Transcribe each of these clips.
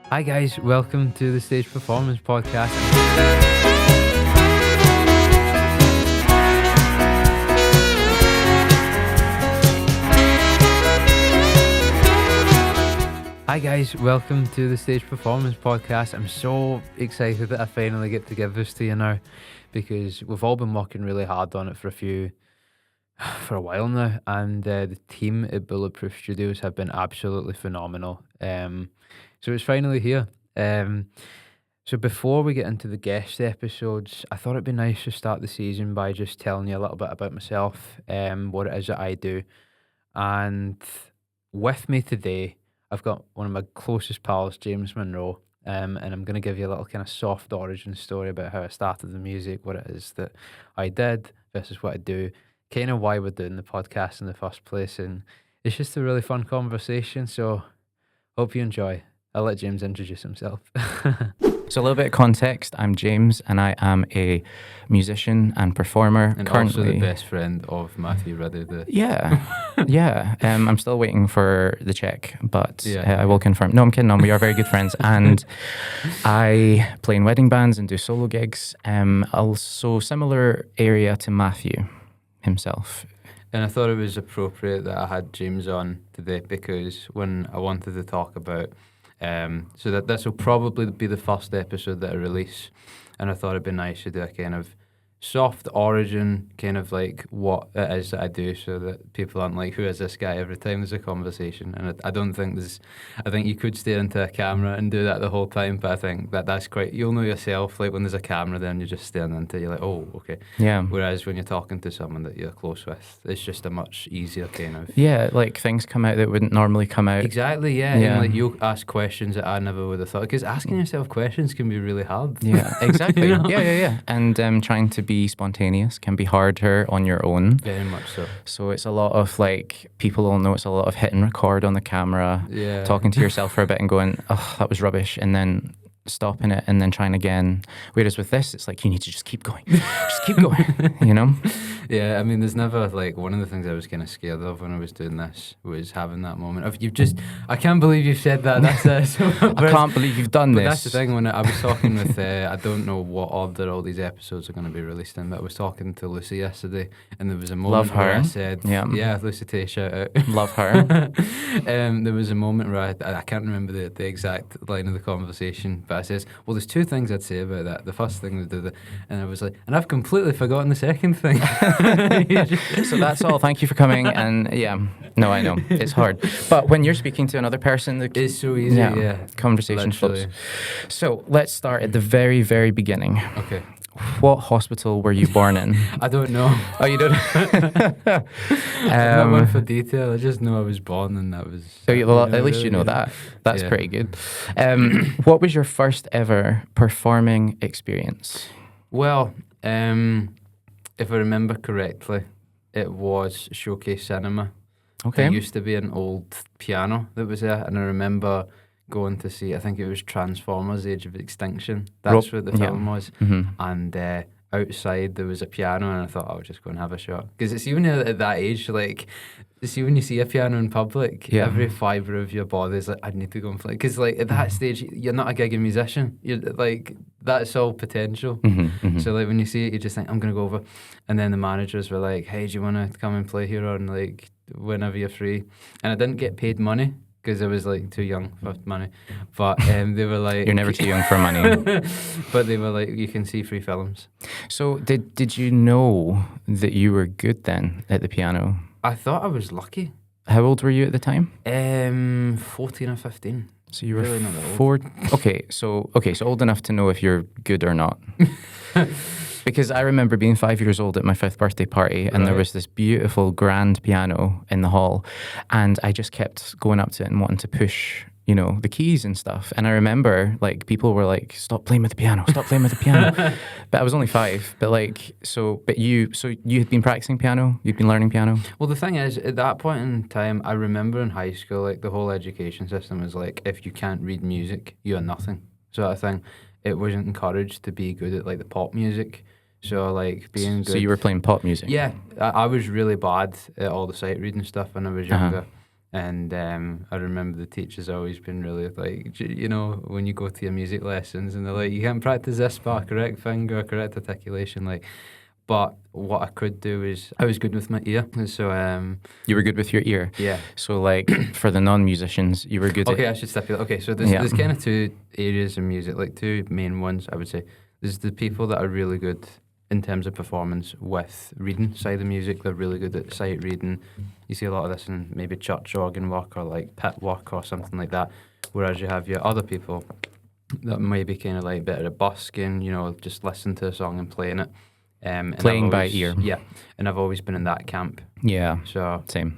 Hi guys, welcome to the Stage Performance Podcast. Hi guys, welcome to the Stage Performance Podcast. I'm so excited that I finally get to give this to you now, because we've all been working really hard on it for a while now, and the team at Bulletproof Studios have been absolutely phenomenal. So it's finally here. So before we get into the guest episodes, I thought it'd be nice to start the season by just telling you a little bit about myself, what it is that I do. And with me today, I've got one of my closest pals, James Munro, and I'm going to give you a little kind of soft origin story about how I started the music, what it is that I did versus what I do, kind of why we're doing the podcast in the first place. And it's just a really fun conversation, so hope you enjoy. I'll let James introduce himself. So a little bit of context, I'm James and I am a musician and performer. And currently also the best friend of Matthew Rudder. Yeah. I'm still waiting for the check, but Yeah. I will confirm. No, I'm kidding. We are very good friends. And I play in wedding bands and do solo gigs. Also similar area to Matthew himself. And I thought it was appropriate that I had James on today, because when I wanted to talk about so that this will probably be the first episode that I release, and I thought it'd be nice to do a kind of soft origin, kind of like what it is that I do, so that people aren't like, who is this guy, every time there's a conversation. And I don't think I think you could stare into a camera and do that the whole time, but I think that's quite, you'll know yourself, like when there's a camera then you're just staring into it, you're like, oh, okay. Yeah. Whereas when you're talking to someone that you're close with, it's just a much easier kind of... Yeah, like things come out that wouldn't normally come out. Exactly, yeah. Yeah. And like you'll ask questions that I never would have thought, because asking yourself questions can be really hard. Yeah, exactly. You know? Yeah. And trying to be spontaneous can be harder on your own. Very much so. So it's a lot of like, people all know it's a lot of hit and record on the camera, Yeah. talking to yourself for a bit and going, oh, that was rubbish, and then stopping it and then trying again. Whereas with this, it's like, you need to just keep going. Just keep going, you know? Yeah, I mean, there's never, like, one of the things I was kind of scared of when I was doing this was having that moment of, I can't believe you've said that, that's it. So, I can't believe you've done but this. that's the thing, when I was talking with, I don't know what order all these episodes are going to be released in, but I was talking to Lucy yesterday, and there was a moment Love her. where I said, Yeah. Lucy Tay, shout out. Love her. There was a moment where I can't remember the exact line of the conversation, but I says, well, there's two things I'd say about that. The first thing was and I was like, and I've completely forgotten the second thing. So that's all. Thank you for coming. And yeah, no, I know it's hard, but when you're speaking to another person, It's so easy, yeah. Conversation Literally. flows. So let's start at the very, very beginning. Okay. What hospital were you born in? I don't know. Oh, you don't? I'm not one for detail. I just know I was born and that was... So at least you know that. That's pretty good. What was your first ever performing experience? Well, if I remember correctly, it was Showcase Cinema. Okay. There used to be an old piano that was there, and I remember going to see, I think it was Transformers: Age of Extinction. That's what the film was. Mm-hmm. And outside there was a piano, and I thought I would just go and have a shot. Because it's even at that age, like, see when you see a piano in public, every fibre of your body is like, I need to go and play. Because like at that stage, you're not a gigging musician. You're like, that's all potential. Mm-hmm. So like when you see it, you just think, I'm going to go over. And then the managers were like, hey, do you want to come and play here on like whenever you're free? And I didn't get paid money, because I was like too young for money, but they were like, You're never too young for money. but they were like, you can see free films. So did you know that you were good then at the piano? I thought I was lucky. How old were you at the time? 14 or 15. So you were Really not that old. 4. Okay, so old enough to know if you're good or not. Because I remember being 5 years old at my 5th birthday party, and there was this beautiful grand piano in the hall, and I just kept going up to it and wanting to push, the keys and stuff. And I remember like people were like, stop playing with the piano, but I was only 5. But you had been practicing piano, you'd been learning piano. Well, the thing is, at that point in time, I remember in high school, like the whole education system was like, if you can't read music, you are nothing. So I think it wasn't encouraged to be good at like the pop music. So like being good. So you were playing pop music? Yeah, I was really bad at all the sight reading stuff when I was younger. And I remember the teachers always been really like, you know, when you go to your music lessons and they're like, you can't practice this bar, correct finger, correct articulation. Like, but what I could do is I was good with my ear. And so, You were good with your ear. yeah. So like for the non-musicians, you were good Okay, at... I should stipulate. Okay, so there's kind of two areas in music, like two main ones, I would say. There's the people that are really good in terms of performance with reading side of music. They're really good at sight reading. You see a lot of this in maybe church organ work or like pit work or something like that. Whereas you have your other people that maybe kind of like better at busking, you know, just listen to a song and playing it. And Playing by always, ear. Yeah, and I've always been in that camp. Yeah, So same.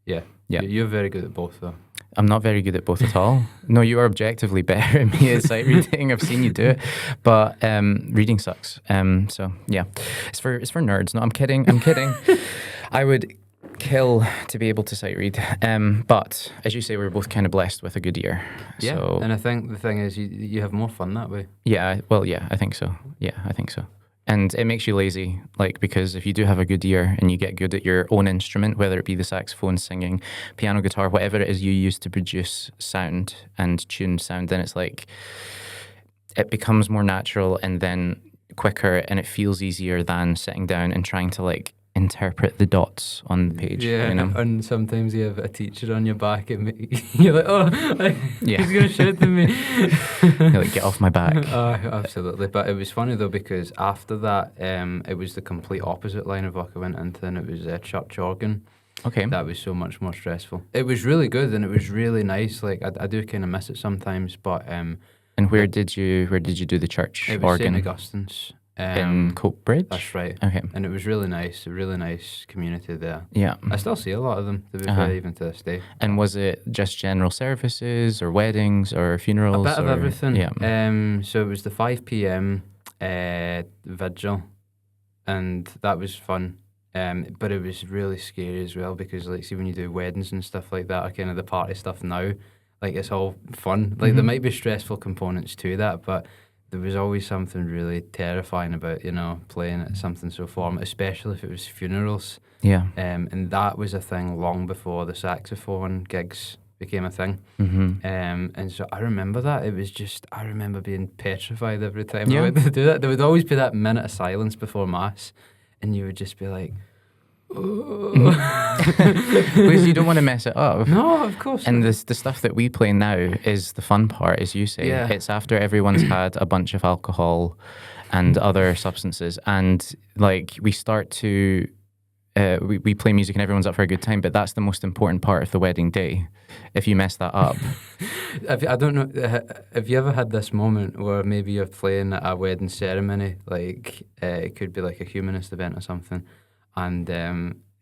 yeah, Yeah. You're very good at both though. I'm not very good at both at all. No, you are objectively better at me at sight reading. I've seen you do it, but reading sucks. So yeah, it's for nerds. No, I'm kidding. I would kill to be able to sight read. But as you say, we're both kind of blessed with a good ear. Yeah, So, and I think the thing is you have more fun that way. yeah, well, yeah, I think so. Yeah, I think so. And it makes you lazy, like, because if you do have a good ear and you get good at your own instrument, whether it be the saxophone, singing, piano, guitar, whatever it is you use to produce sound and tune sound, then it's like it becomes more natural and then quicker, and it feels easier than sitting down and trying to like interpret the dots on the page. Yeah, You know? and sometimes you have a teacher on your back and you're like, oh, Yeah. he's going to shout at me. You're like, get off my back. Absolutely. But it was funny though, because after that, it was the complete opposite line of work I went into, and it was church organ. Okay. That was so much more stressful. It was really good and it was really nice. Like I do kind of miss it sometimes, but And where did you do the church it was St. organ? Augustine's. In Coatbridge? That's right. Okay. And it was really nice, a really nice community there. Yeah. I still see a lot of them, to be Uh-huh. fair, even to this day. And was it just general services or weddings or funerals? A bit of or- everything. Yeah. So it was the 5 p.m. Vigil, and that was fun. But it was really scary as well, because like, see, when you do weddings and stuff like that, or kind of the party stuff now, like it's all fun. Like there Mhm. might be stressful components to that, but there was always something really terrifying about, you know, playing at something so formal, especially if it was funerals. Yeah. And that was a thing long before the saxophone gigs became a thing. Mm-hmm. And so I remember that. It was just, I remember being petrified every time I Yeah. went to do that. There would always be that minute of silence before Mass, and you would just be like, Because you don't want to mess it up. no, of course And not. the stuff that we play now is the fun part, as you say. Yeah. It's after everyone's had a bunch of alcohol and other substances, and like we start to we play music and everyone's up for a good time, but that's the most important part of the wedding day. If you mess that up, I don't know, have you ever had this moment where maybe you're playing at a wedding ceremony, like it could be like a humanist event or something, and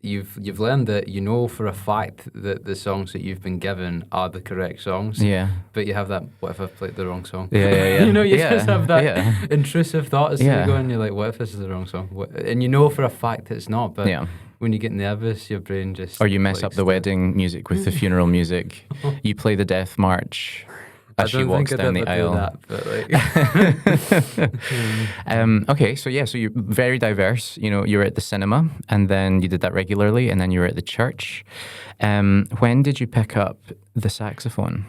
you've learned that you know for a fact that the songs that you've been given are the correct songs, yeah. but you have that, what if I've played the wrong song? Yeah. You know, you Yeah, just have that yeah. intrusive thought as Yeah. you go, and you're like, what if this is the wrong song? And you know for a fact it's not, but Yeah. when you get nervous, your brain just... Or you mess up clicks the to- wedding music with the funeral music. You play the death march I as she don't walks think I'd down the ever aisle. do that, but like... Okay, so yeah, so you're very diverse. You know, you were at the cinema, and then you did that regularly, and then you were at the church. When did you pick up the saxophone?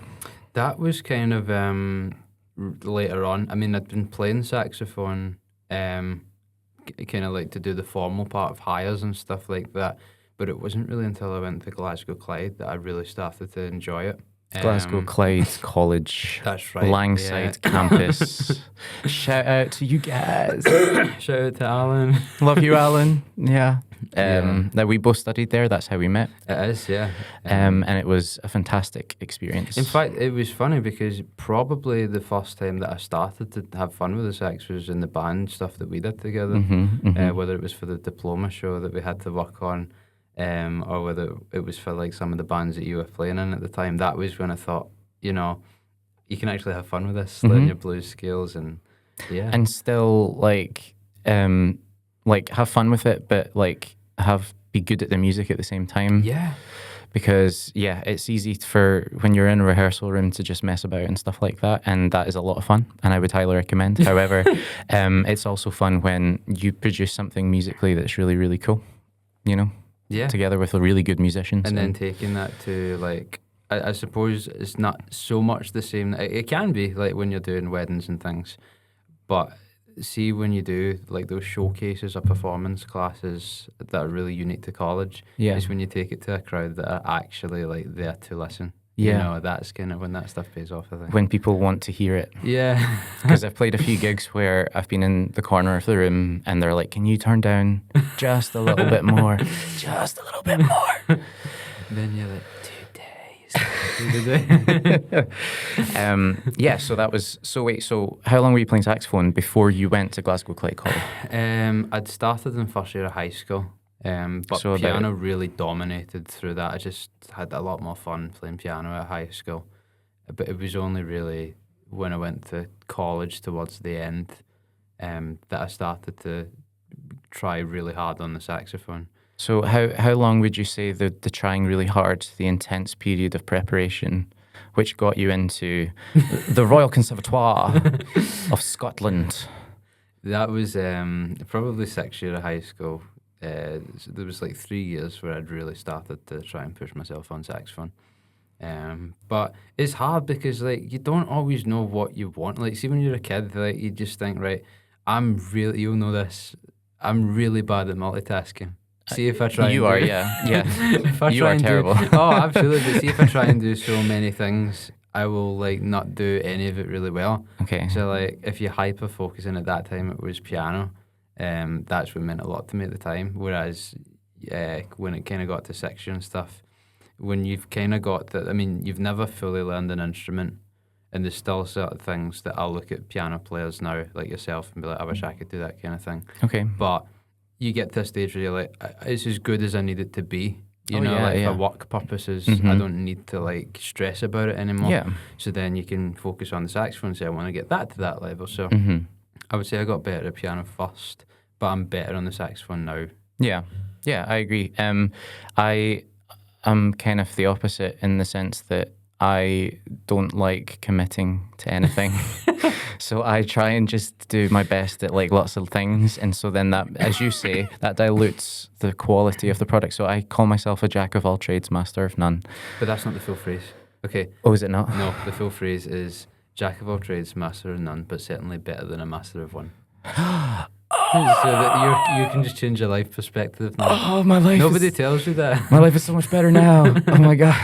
That was kind of later on. I mean, I'd been playing saxophone, kind of like to do the formal part of hires and stuff like that. But it wasn't really until I went to Glasgow Clyde that I really started to enjoy it. Glasgow Clyde College, That's right. Langside campus. Shout out to you guys. Shout out to Alan. Love you, Alan. Yeah. Yeah. That we both studied there. That's how we met. It is, yeah. And it was a fantastic experience. In fact, it was funny because probably the first time that I started to have fun with the sax was in the band stuff that we did together. Whether it was for the diploma show that we had to work on, or whether it was for like some of the bands that you were playing in at the time. That was when I thought, you know, you can actually have fun with this, learn your blues skills, and yeah. And still like have fun with it, but like be good at the music at the same time. Yeah. Because yeah, it's easy for when you're in a rehearsal room to just mess about and stuff like that, and that is a lot of fun, and I would highly recommend. However, it's also fun when you produce something musically that's really, really cool, you know? Yeah. together with a really good musician. And then taking that to like, I suppose it's not so much the same. It can be like when you're doing weddings and things, but see when you do like those showcases or performance classes that are really unique to college, is when you take it to a crowd that are actually like there to listen. Yeah. You know, that's kind of when that stuff pays off, I think. When people want to hear it. Yeah. Because I've played a few gigs where I've been in the corner of the room and they're like, can you turn down just a little bit more? Just a little bit more. Then you're like, yeah, so that was, so how long were you playing saxophone before you went to Glasgow Clay College? I'd started in first year of high school, but So piano really dominated through that. I just had a lot more fun playing piano at high school, but it was only really when I went to college towards the end that I started to try really hard on the saxophone. So how long would you say the trying really hard, the intense period of preparation, which got you into the Royal Conservatoire of Scotland? That was probably 6th year of high school. So there was like 3 years where I'd really started to try and push myself on saxophone. But it's hard because like you don't always know what you want. Like see when you're a kid, like you just think, right, you'll know this, I'm really bad at multitasking. See if I try. You are, yeah. If I you try are and terrible. Oh, absolutely. But see if I try and do so many things, I will like not do any of it really well. Okay. So like if you're hyper focusing at that time, it was piano. That's what meant a lot to me at the time. Whereas when it kind of got to section and stuff, when you've kind of got that, I mean, you've never fully learned an instrument, and there's still sort of things that I'll look at piano players now, like yourself, and be like, I wish I could do that kind of thing. Okay. But you get to a stage where you're like, it's as good as I need it to be. You know, yeah, like yeah. for work purposes, Mhm. I don't need to like stress about it anymore. Yeah. So then you can focus on the saxophone and say, I want to get that to that level. So Mm-hmm. I would say I got better at piano first, but I'm better on the saxophone now. Yeah, I agree. I'm kind of the opposite in the sense that I don't like committing to anything. So I try and just do my best at like lots of things, and so then that, as you say, that dilutes the quality of the product. So I call myself a jack of all trades, master of none. But that's not the full phrase. Okay. Oh, is it not? No, the full phrase is jack of all trades, master of none, but certainly better than a master of one. So that you can just change your life perspective now. Oh, my life. Nobody tells you that. My life is so much better now. Oh my god.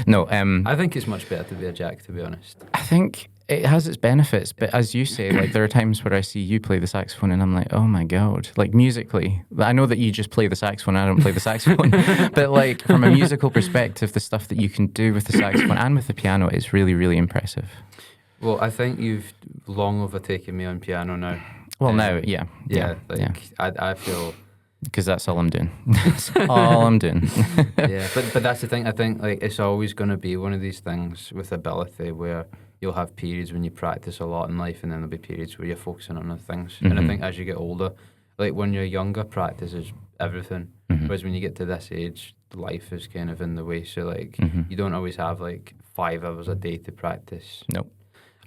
No, I think it's much better to be a jack, to be honest. I think it has its benefits, but as you say, like there are times where I see you play the saxophone and I'm like, oh my god, like musically. I know that you just play the saxophone, I don't play the saxophone, but like from a musical perspective, the stuff that you can do with the saxophone and with the piano is really, really impressive. Well, I think you've long overtaken me on piano now. Well, now, yeah. I feel because that's all I'm doing. That's all I'm doing. yeah, but that's the thing. I think like it's always going to be one of these things with ability where you'll have periods when you practice a lot in life, and then there'll be periods where you're focusing on other things. Mm-hmm. And I think as you get older, like when you're younger, practice is everything. Mm-hmm. Whereas when you get to this age, life is kind of in the way. So like Mm-hmm. you don't always have like 5 hours a day to practice. Nope.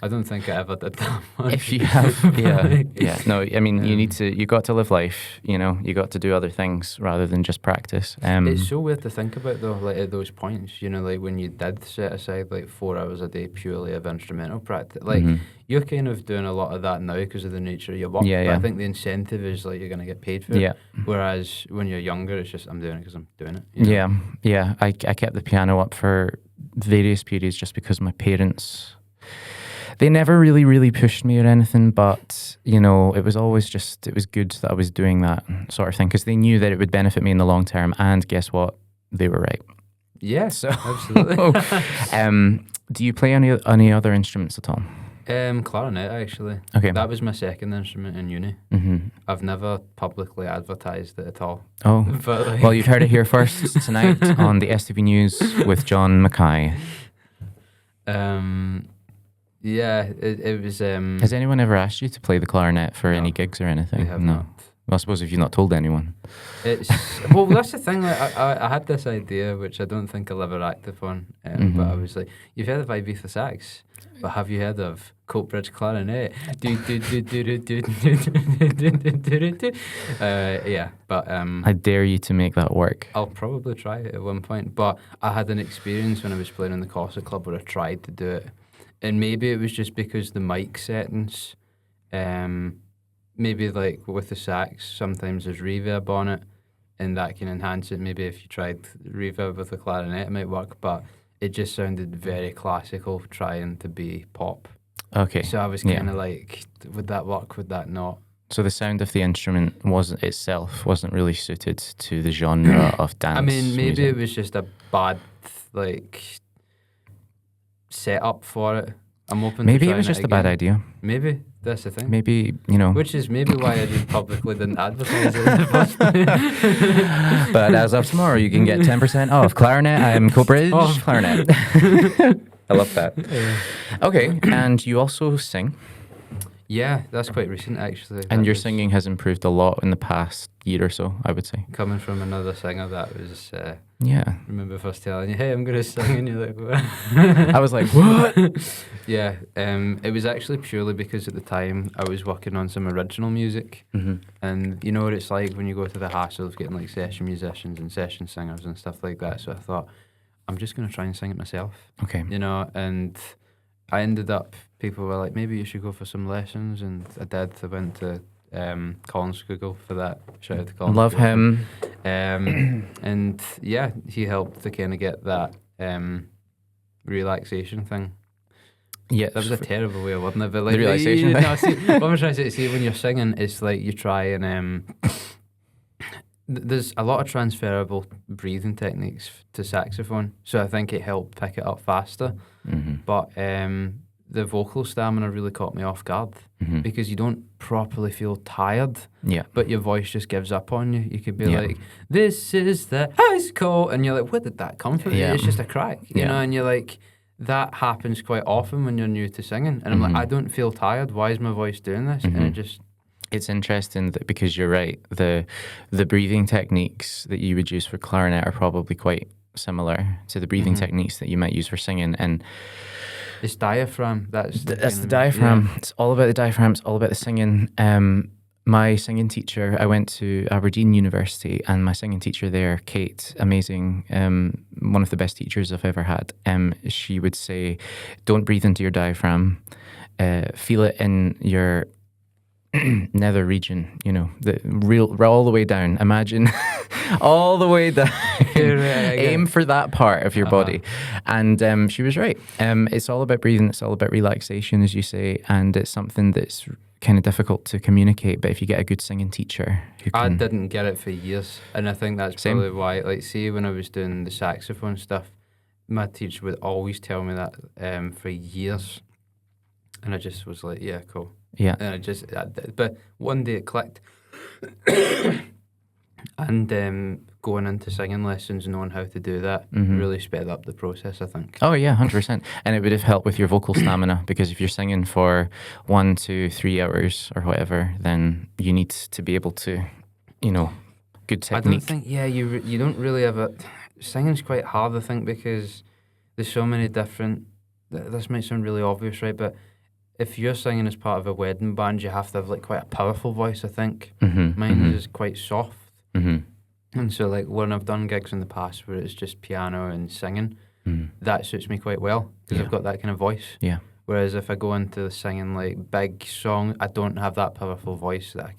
I don't think I ever did that much. If you have, yeah. No, I mean, you got to live life, you know, you got to do other things rather than just practice. It's so weird to think about though, like at those points, you know, like when you did set aside like 4 hours a day purely of instrumental practice, like you're kind of doing a lot of that now because of the nature of your work. Yeah, but yeah. I think the incentive is like you're going to get paid for it. Yeah. Whereas when you're younger, it's just, I'm doing it because I'm doing it. You know? Yeah. I kept the piano up for various periods just because my parents, they never really pushed me or anything, but, you know, it was always just, it was good that I was doing that sort of thing because they knew that it would benefit me in the long term, and guess what? They were right. Yeah, So, absolutely. do you play any other instruments at all? Clarinet, actually. Okay. That was my second instrument in uni. Mm-hmm. I've never publicly advertised it at all. Oh, But like, well, you've heard it here first tonight on the STV News with John Mackay. Yeah, it was. Has anyone ever asked you to play the clarinet for any gigs or anything? We have not. Well, I suppose if you've not told anyone. It's well, that's the thing. Like, I had this idea, which I don't think I'll ever act upon. But I was like, you've heard of Ibiza sax, but have you heard of Coatbridge clarinet? Yeah, but I dare you to make that work. I'll probably try it at one point. But I had an experience when I was playing in the Corsa Club where I tried to do it, and maybe it was just because the mic settings, maybe like with the sax, sometimes there's reverb on it, and that can enhance it. Maybe if you tried reverb with the clarinet, it might work, but it just sounded very classical, trying to be pop. Okay. So I was kind of like, would that work? Would that not? So the sound of the instrument wasn't really suited to the genre of dance. I mean, maybe music. it was just a bad like setup for it. I'm open. Maybe to it was trying just a bad again. idea. Maybe that's the thing. Maybe, Which is maybe why I just publicly didn't advertise it in the first place. But as of tomorrow, you can get 10% off. Clarinet, I'm Coatbridge. Clarinet. I love that. Yeah. Okay, and you also sing. Yeah, that's quite recent actually. And That your was singing has improved a lot in the past year or so, I would say. coming from another singer. That was. Yeah. Remember first telling you, "Hey, I'm gonna sing," and you're like, "What?" I was like, what? Yeah. It was actually purely because at the time I was working on some original music. And you know what it's like when you go to the hassle of getting like session musicians and session singers and stuff like that. So I thought, I'm just going to try and sing it myself. Okay. You know, and I ended up, people were like, maybe you should go for some lessons. And I did. I went to Colin Scougal for that. Shout out to Colin. Love Scougal. him. And yeah, he helped to kind of get that relaxation thing. Yeah. That was a terrible way of wording it, but like The relaxation thing? No, see, what I'm trying to say, see, when you're singing, it's like you try and there's a lot of transferable breathing techniques to saxophone, so I think it helped pick it up faster. But the vocal stamina really caught me off guard because you don't properly feel tired, Yeah. but your voice just gives up on you. You could be Yeah. like, "This is the house call," and you're like, "Where did that come from?" Yeah. It's just a crack, you Yeah. know, and you're like. That happens quite often when you're new to singing. And I'm like, I don't feel tired. Why is my voice doing this? And it just... It's interesting that because you're right, the breathing techniques that you would use for clarinet are probably quite similar to the breathing techniques that you might use for singing. And It's diaphragm. That's the diaphragm. It's all about the diaphragm. It's all about the singing. My singing teacher, I went to Aberdeen University, and my singing teacher there, Kate, amazing, one of the best teachers I've ever had, she would say, don't breathe into your diaphragm, feel it in your nether region, you know, all the way down. Imagine all the way down. Aim for that part of your body. And she was right. It's all about breathing. It's all about relaxation, as you say, and it's something that's kind of difficult to communicate, but if you get a good singing teacher who can... I didn't get it for years, and I think that's Same. probably why, like, see, when I was doing the saxophone stuff, my teacher would always tell me that for years, and I just was like, yeah, cool. Yeah. And but one day it clicked. And going into singing lessons, knowing how to do that, really sped up the process, I think. Oh yeah, 100%. And it would have helped with your vocal stamina, because if you're singing for 1 to 3 hours or whatever, then you need to be able to, you know, good technique. I don't think, you don't really have a... Singing's quite hard, I think, because there's so many different... This might sound really obvious, right? But if you're singing as part of a wedding band, you have to have like quite a powerful voice, I think. Mine is quite soft. And so like when I've done gigs in the past where it's just piano and singing, that suits me quite well because I've got that kind of voice. Yeah. Whereas if I go into singing like big song, I don't have that powerful voice that I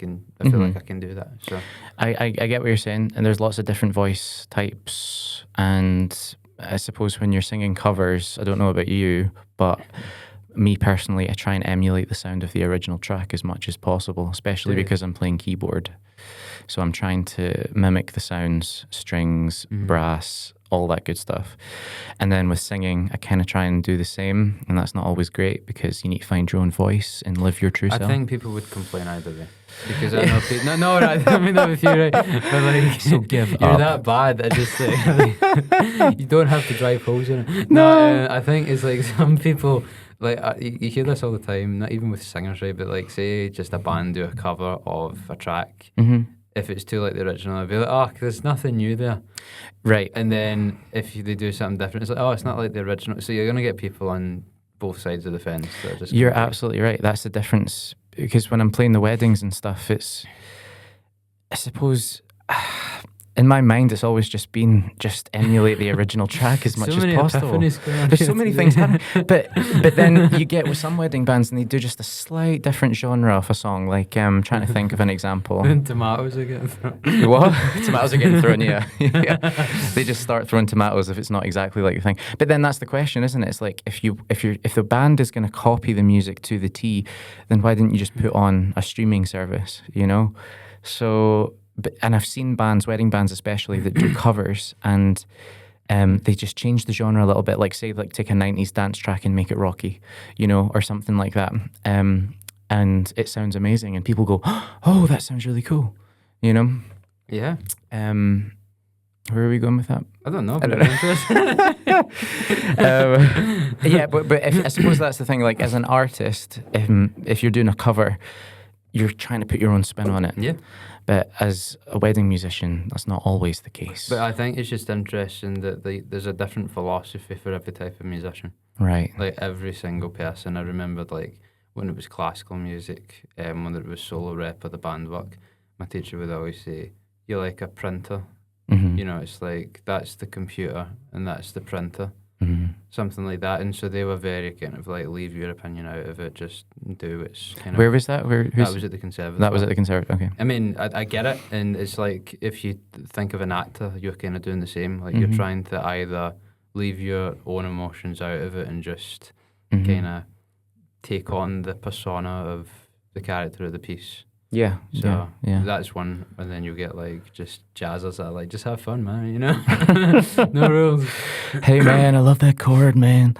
feel like I can do that. So I get what you're saying, and there's lots of different voice types, and I suppose when you're singing covers, I don't know about you, but me personally, I try and emulate the sound of the original track as much as possible, especially because I'm playing keyboard. So I'm trying to mimic the sounds, strings, brass, all that good stuff. And then with singing, I kind of try and do the same, and that's not always great because you need to find your own voice and live your true self. I think people would complain either way. Because I know people... No, I mean not with you, right? But like... So give you're up. that bad. I just like... you don't have to drive holes in it. No, I think it's like some people... like you hear this all the time, not even with singers, right? But like, say just a band do a cover of a track. If it's too like the original, I'd be like, oh, there's nothing new there. Right. And then if they do something different, it's like, oh, it's not like the original. So you're going to get people on both sides of the fence. That are just You're absolutely right. That's the difference. Because when I'm playing the weddings and stuff, it's, I suppose, in my mind, it's always just been just emulate the original track as much as possible. There's so many things happening. But then you get with some wedding bands and they do just a slight different genre of a song. Like, I'm trying to think of an example. Then tomatoes are getting thrown. What? Tomatoes are getting thrown, yeah. Yeah. They just start throwing tomatoes if it's not exactly like the thing. But then that's the question, isn't it? It's like if the band is going to copy the music to the T, then why didn't you just put on a streaming service, you know? So, and I've seen bands, wedding bands especially, that do covers and they just change the genre a little bit. Like say, like take a 90s dance track and make it rocky, you know, or something like that. And it sounds amazing and people go, oh, that sounds really cool, you know? Yeah. Where are we going with that? I don't know. Yeah, but I suppose that's the thing. Like as an artist, if you're doing a cover, you're trying to put your own spin on it. Yeah. But as a wedding musician, that's not always the case. But I think it's just interesting that there's a different philosophy for every type of musician. Right. Like every single person. I remembered like when it was classical music, when it was solo rep or the band work, my teacher would always say, you're like a printer. Mm-hmm. You know, it's like that's the computer and that's the printer. Mm-hmm. Something like that. And so they were very kind of like, leave your opinion out of it, just do what's kind of... Where was that? That was at the Conservative. That was at the Conservative, okay. I mean, I get it, and it's like, if you think of an actor, you're kind of doing the same. Like, Mm-hmm. you're trying to either leave your own emotions out of it and just Mm-hmm. kind of take on the persona of the character of the piece. Yeah, So yeah. that's one, and then you get like just jazzers that are like, just have fun, man, you know? No rules. Hey man, I love that chord, man.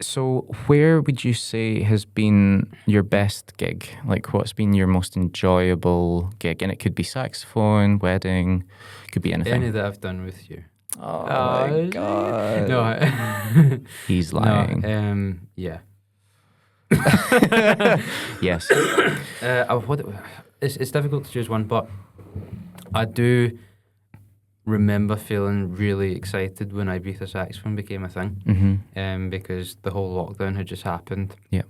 So where would you say has been your best gig? Like what's been your most enjoyable gig? And it could be saxophone, wedding, could be anything. Any that I've done with you. Oh my God. No, He's lying. No, yeah. Yes. It's difficult to choose one, but I do remember feeling really excited when Ibiza saxophone became a thing, because the whole lockdown had just happened. Yeah.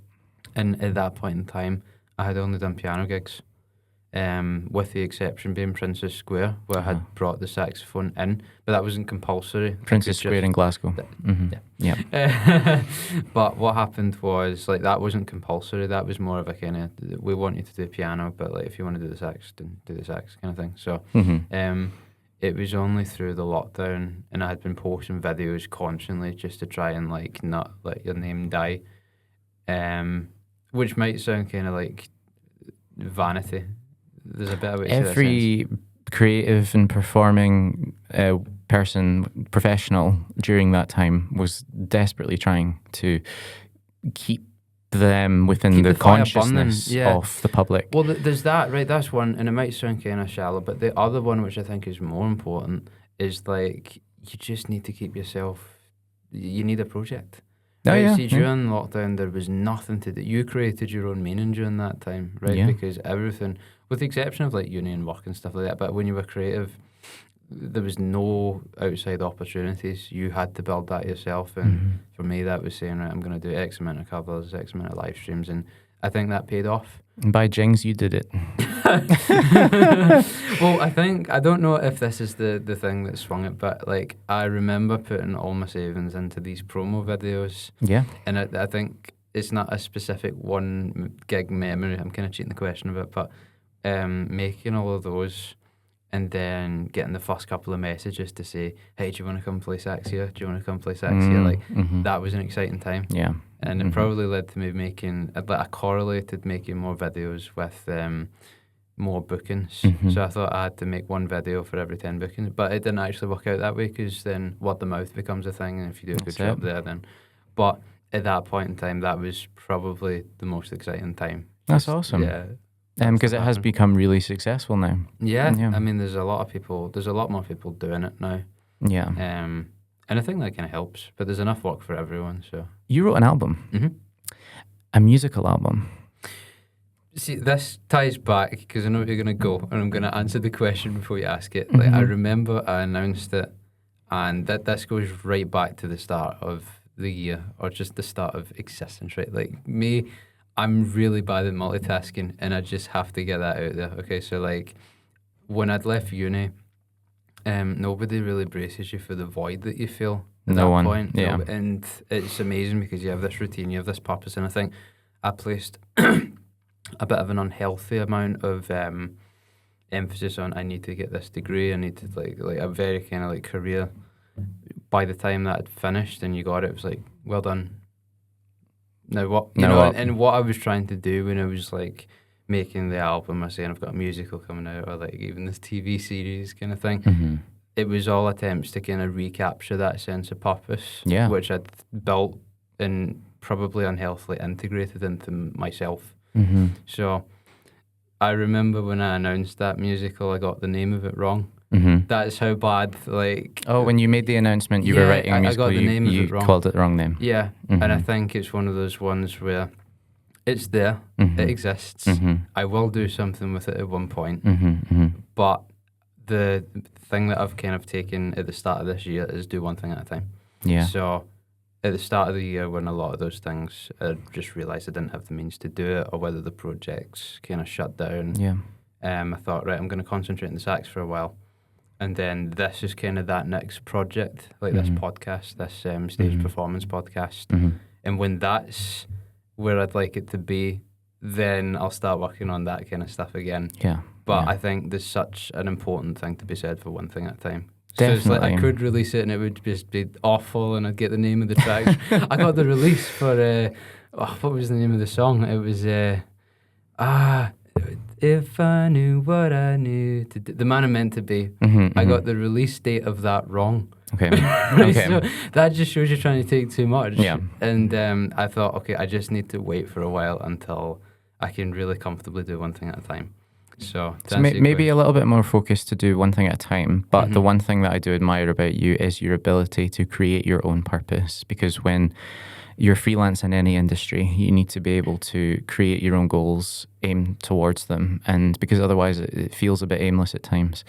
And at that point in time, I had only done piano gigs, with the exception being Princess Square, where I had brought the saxophone in, but that wasn't compulsory. Princess Square in Glasgow. Yeah. Yeah. But what happened was, like, that wasn't compulsory. That was more of a kind of, we want you to do piano, but like if you want to do the sax, then do the sax kind of thing. So it was only through the lockdown, and I had been posting videos constantly just to try and like not let your name die, which might sound kind of like vanity. There's a bit of it. Every creative and performing professional during that time was desperately trying to keep them within the consciousness of the public. Well, there's that, right? That's one, and it might sound kind of shallow, but the other one, which I think is more important, is like you just need to keep yourself. You need a project. Right? See, during lockdown, there was nothing to do. You created your own meaning during that time, right? Yeah. Because everything, with the exception of like union work and stuff like that, but when you were creative, there was no outside opportunities. You had to build that yourself. And for me, that was saying, right, I'm going to do X amount of covers, X amount of live streams. And I think that paid off. And by jings, you did it. Well, I don't know if this is the thing that swung it, but like I remember putting all my savings into these promo videos. Yeah. And I think it's not a specific one gig memory. I'm kind of cheating the question a bit, but making all of those and then getting the first couple of messages to say, hey, do you want to come play sax here? Do you want to come play sax here? Like, that was an exciting time. Yeah. And it probably led to me making, I correlated making more videos with more bookings. So I thought I had to make one video for every 10 bookings, but it didn't actually work out that way, because then word of mouth becomes a thing, and if you do a good job there, then. But at that point in time, that was probably the most exciting time. That's awesome. Yeah. Because it has become really successful now. Yeah. I mean, there's a lot more people doing it now. Yeah. And I think that kind of helps, but there's enough work for everyone, so. You wrote an album, hmm a musical album. See, this ties back, because I know where you're going to go, and I'm going to answer the question before you ask it. Like, I remember I announced it, and this goes right back to the start of the year, or just the start of existence, right? Like, me, I'm really bad at multitasking, and I just have to get that out there. Okay, so like, when I'd left uni, nobody really braces you for the void that you feel at No that one, point. yeah. And it's amazing because you have this routine, you have this purpose, and I think I placed a bit of an unhealthy amount of emphasis on I need to get this degree, I need to like a very kind of like career. By the time that I'd finished and you got it, it was like, well done. Now what? You Now know, what? and what I was trying to do when I was like making the album, I was saying I've got a musical coming out, or like even this TV series kind of thing. Mm-hmm. It was all attempts to kind of recapture that sense of purpose, Yeah. which I'd built and probably unhealthily integrated into myself. Mm-hmm. So I remember when I announced that musical, I got the name of it wrong. Mm-hmm. That's how bad, like... Oh, when you made the announcement, you were Yeah, writing a I musical, got the name of you it wrong. called it the wrong name. Yeah, and I think it's one of those ones where it's there, it exists. I will do something with it at one point, but the thing that I've kind of taken at the start of this year is do one thing at a time. Yeah. So at the start of the year, when a lot of those things, I just realised I didn't have the means to do it, or whether the projects kind of shut down. Yeah. I thought, right, I'm going to concentrate on the sax for a while. And then this is kind of that next project, like this podcast, this stage performance podcast. And when that's where I'd like it to be, then I'll start working on that kind of stuff again. Yeah. But yeah. I think there's such an important thing to be said for one thing at a time. So it's like Definitely. I could release it and it would just be awful and I'd get the name of the tracks. I got the release for, what was the name of the song? It was, If I Knew What I Knew to do, The Man I'm Meant to Be. I got the release date of that wrong. Okay. Right, Okay. so that just shows you're trying to take too much. Yeah. And I thought, okay, I just need to wait for a while until I can really comfortably do one thing at a time. So Maybe a little bit more focused to do one thing at a time. But the one thing that I do admire about you is your ability to create your own purpose. Because when you're freelance in any industry, you need to be able to create your own goals, aim towards them, and because otherwise it feels a bit aimless at times.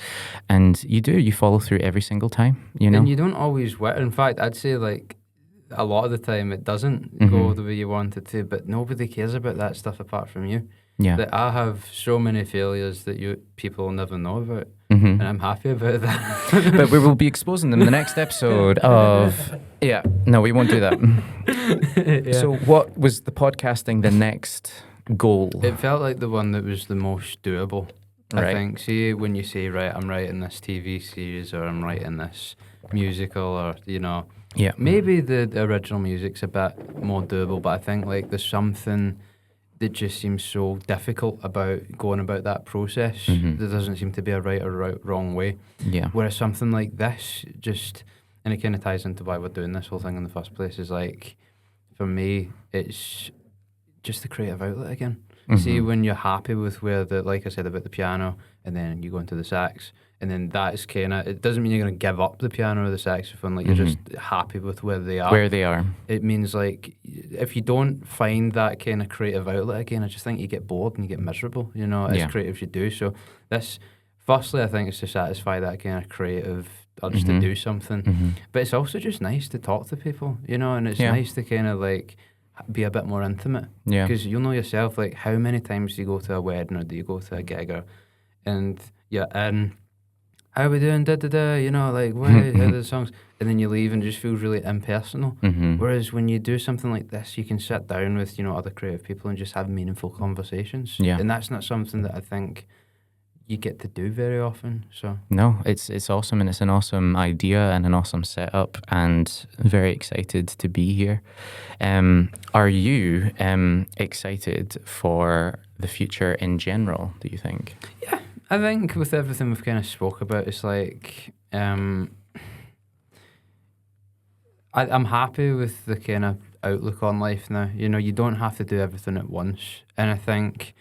And you follow through every single time, you know? And you don't always win. In fact, I'd say like a lot of the time it doesn't go the way you want it to, but nobody cares about that stuff apart from you. Yeah. That I have so many failures that people will never know about, and I'm happy about that. But we will be exposing them in the next episode of... Yeah, no, we won't do that. Yeah. So what was the podcasting the next goal? It felt like the one that was the most doable. I Right. think, see, when you say, right, I'm writing this TV series or I'm writing this musical or, you know, Yeah. maybe the original music's a bit more doable, but I think like there's something that just seems so difficult about going about that process. There doesn't seem to be a right or wrong way. Yeah. Whereas something like this just, and it kind of ties into why we're doing this whole thing in the first place, is like, for me, it's just the creative outlet again. See, when you're happy with where like I said about the piano, and then you go into the sax, and then that's kind of, it doesn't mean you're going to give up the piano or the saxophone, like you're just happy with where they are. Where they are. It means like, if you don't find that kind of creative outlet again, I just think you get bored and you get miserable, you know, as Yeah. creatives you do. So this, firstly, I think it's to satisfy that kind of creative urge to do something. But it's also just nice to talk to people, you know, and it's Yeah. nice to kind of like be a bit more intimate. Yeah. Because you'll know yourself, like, how many times do you go to a wedding or do you go to a gig and you're in, how we doing, da-da-da, you know, like, what are the songs? And then you leave and it just feels really impersonal. Whereas when you do something like this, you can sit down with, you know, other creative people and just have meaningful conversations. Yeah. And that's not something that I think you get to do very often. So No, it's awesome, and it's an awesome idea and an awesome setup, and very excited to be here. Are you excited for the future in general, do you think? yeah, I think with everything we've kind of spoke about, it's like I'm happy with the kind of outlook on life now. You know, you don't have to do everything at once, and I think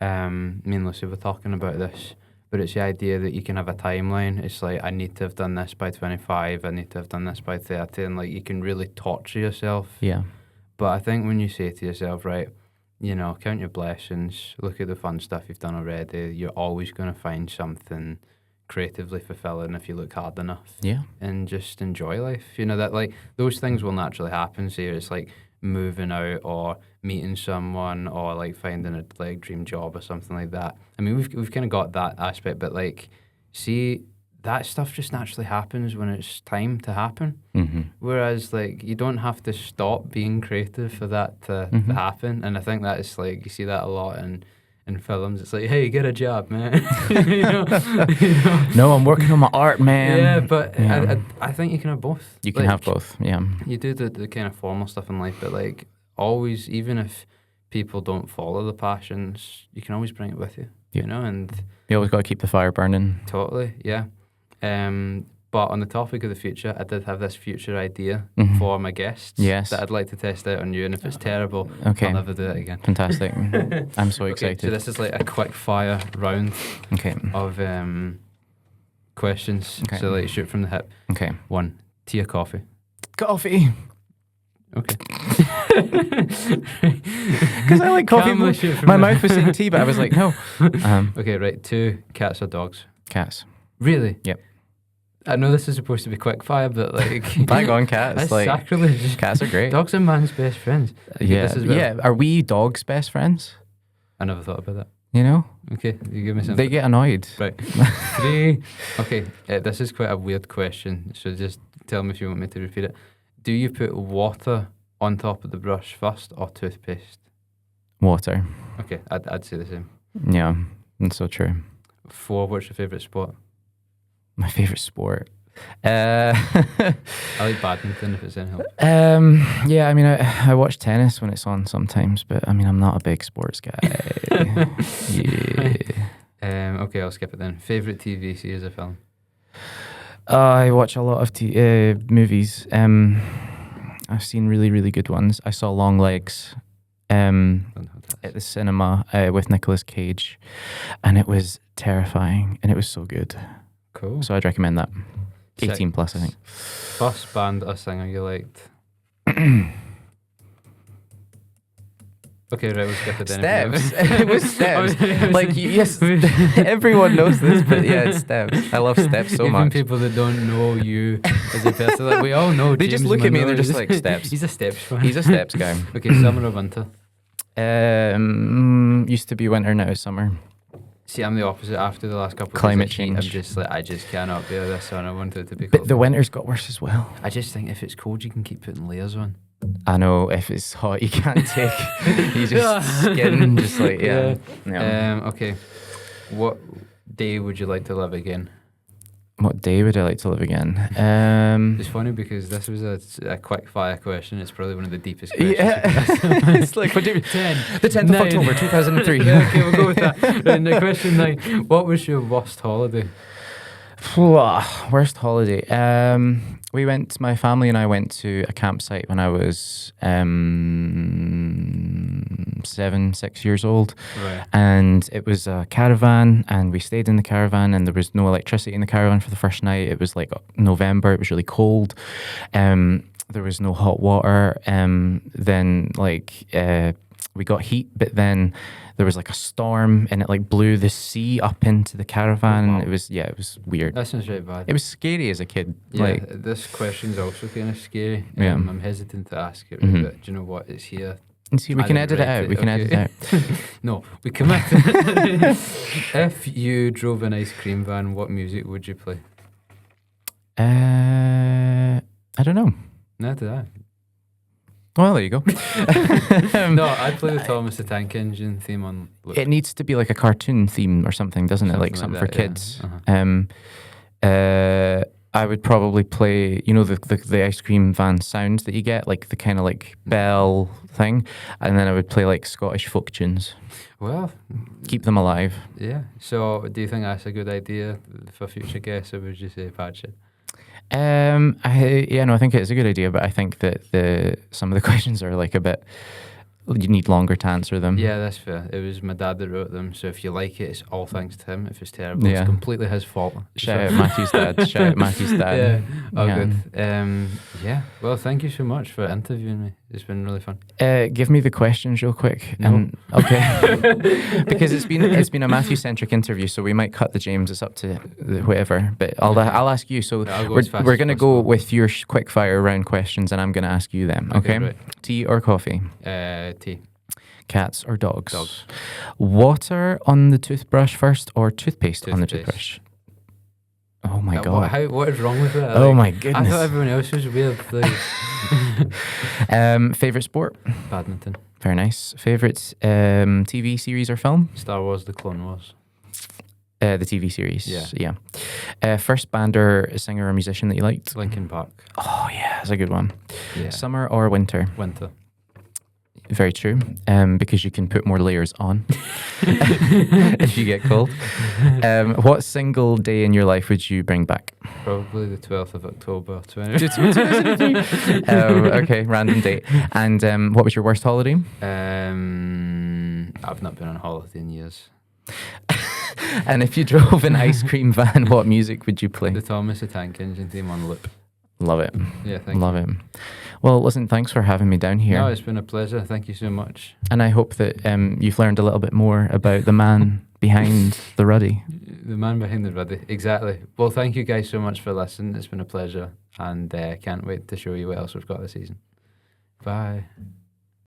me and Lucy were talking about this, but it's the idea that you can have a timeline. It's like, I need to have done this by 25, I need to have done this by 30, and like you can really torture yourself. Yeah. But I think when you say to yourself, right, you know, count your blessings, look at the fun stuff you've done already, you're always going to find something creatively fulfilling if you look hard enough. Yeah. And just enjoy life. You know, that like those things will naturally happen. So it's like moving out or meeting someone or like finding a like dream job or something like that. I mean, we've kind of got that aspect, but like, see, that stuff just naturally happens when it's time to happen. Mm-hmm. Whereas like you don't have to stop being creative for that to happen. And I think that is like, you see that a lot in films. It's like, hey, get a job, man. you know? No, I'm working on my art, man. Yeah, but I think you can have both. You can have both, yeah. You do the kind of formal stuff in life, but like always, even if people don't follow the passions, you can always bring it with you, you know? And you always got to keep the fire burning. Totally, yeah. But on the topic of the future, I did have this future idea for my guests that I'd like to test out on you, and if it's terrible, I'll never do it again. Fantastic. I'm so excited. So this is like a quick fire round of questions. Okay. So like shoot from the hip. Okay. 1, tea or coffee? Coffee. Okay. Because I like coffee. My mouth was saying tea, but I was like, no. Okay, right. 2, cats or dogs? Cats. Really? Yep. I know this is supposed to be quick fire, but like... Bang on cats. That's like, sacrilege. Cats are great. Dogs are man's best friends. Yeah. Are we dogs' best friends? I never thought about that. You know? Okay, you give me something. They get annoyed. Right. 3. Okay, this is quite a weird question, so just tell me if you want me to repeat it. Do you put water on top of the brush first or toothpaste? Water. Okay, I'd say the same. Yeah, that's so true. 4, what's your favourite sport? My favourite sport? I like badminton if it's any help. Yeah, I mean, I watch tennis when it's on sometimes, but I mean, I'm not a big sports guy. Yeah. Okay, I'll skip it then. Favourite TV series or film? I watch a lot of movies. I've seen really, really good ones. I saw Long Legs at the cinema with Nicolas Cage, and it was terrifying, and it was so good. Cool. So I'd recommend that. 18 plus, I think. First band or singer you liked? Okay, right, we'll skip it then. Steps. It was Steps. Like, yes, everyone knows this, but yeah, it's Steps. I love Steps so much. Even people that don't know you as a person, like, we all know they James just look Munro. at me and they're just like, Steps. He's a Steps fan. He's a Steps guy. Okay, summer or winter? Used to be winter, now it's summer. See, I'm the opposite. After the last couple of Climate days of heat, change. I'm just like, I just cannot bear this, and I want it to be cold. But the winter's got worse as well. I just think if it's cold, you can keep putting layers on. I know, if it's hot, you can't take. You just skin, just like, yeah. Okay. What day would you like to live again? What day would I like to live again? It's funny because this was a quick fire question. It's probably one of the deepest questions. Yeah. It's like, what day? 10. The 10th of October, 2003. Yeah, okay, we'll go with that. Right, question 9. What was your worst holiday? Worst holiday. My family and I went to a campsite when I was 6 years old. Right. And it was a caravan, and we stayed in the caravan, and there was no electricity in the caravan for the first night. It was like November, it was really cold. There was no hot water. Then we got heat, but then there was like a storm, and it like blew the sea up into the caravan. Wow. It was weird. That sounds right bad. It was scary as a kid. Yeah, this question's also kind of scary. Yeah. I'm hesitant to ask it, right, but do you know what? It's here. See, we can edit it out. We can edit it out. No, we commit. If you drove an ice cream van, what music would you play? I don't know. Neither did I. Well, there you go. No, I'd play the Thomas the Tank Engine theme on loop. It needs to be like a cartoon theme or something, doesn't it? Like something for that, yeah. kids. Uh-huh. I would probably play, the ice cream van sounds that you get, like the kind of like bell thing, and then I would play like Scottish folk tunes. Well, keep them alive. Yeah. So, do you think that's a good idea for future guests, or would you say patch it? I think it's a good idea, but I think that some of the questions are like a bit you need longer to answer them. Yeah, that's fair. It was my dad that wrote them, so if you like it, it's all thanks to him. If it's terrible, Yeah. it's completely his fault. Shout out Matthew's dad. Shout out Matthew's dad. Yeah. Oh, good. Yeah. Well, thank you so much for interviewing me. It's been really fun. Give me the questions real quick. No. Okay. Because it's been a Matthew centric interview, so we might cut the James. It's up to whoever. But I'll ask you. So I'll go as fast we're as gonna go possible. with your quick fire round questions, and I'm gonna ask you them. Okay. Right. Tea or coffee? Tea. Cats or dogs? Dogs. Water on the toothbrush first, or toothpaste on the Toothpaste. toothbrush? Oh my god. What is wrong with that? Oh my I goodness. thought everyone else was weird. Like, Favorite sport? badminton. Very nice. Favorite TV series or film? Star Wars: The Clone Wars. The TV series. Yeah. First band or singer or musician that you liked? Linkin Park. Oh yeah, that's a good one. Yeah. Summer or winter? Winter. Very true. Because you can put more layers on if you get cold. What single day in your life would you bring back? Probably the 12th of October, 20. Okay, random date. And what was your worst holiday? I've not been on holiday in years. And if you drove an ice cream van, what music would you play? The Thomas the Tank Engine theme on loop. Love it. Yeah, thank Love it. Well, listen, thanks for having me down you. here. No, it's been a pleasure. Thank you so much. And I hope that you've learned a little bit more about the man behind the Ruddy. The man behind the ruddy. Exactly. Well, thank you guys so much for listening. It's been a pleasure. And can't wait to show you what else we've got this season. Bye.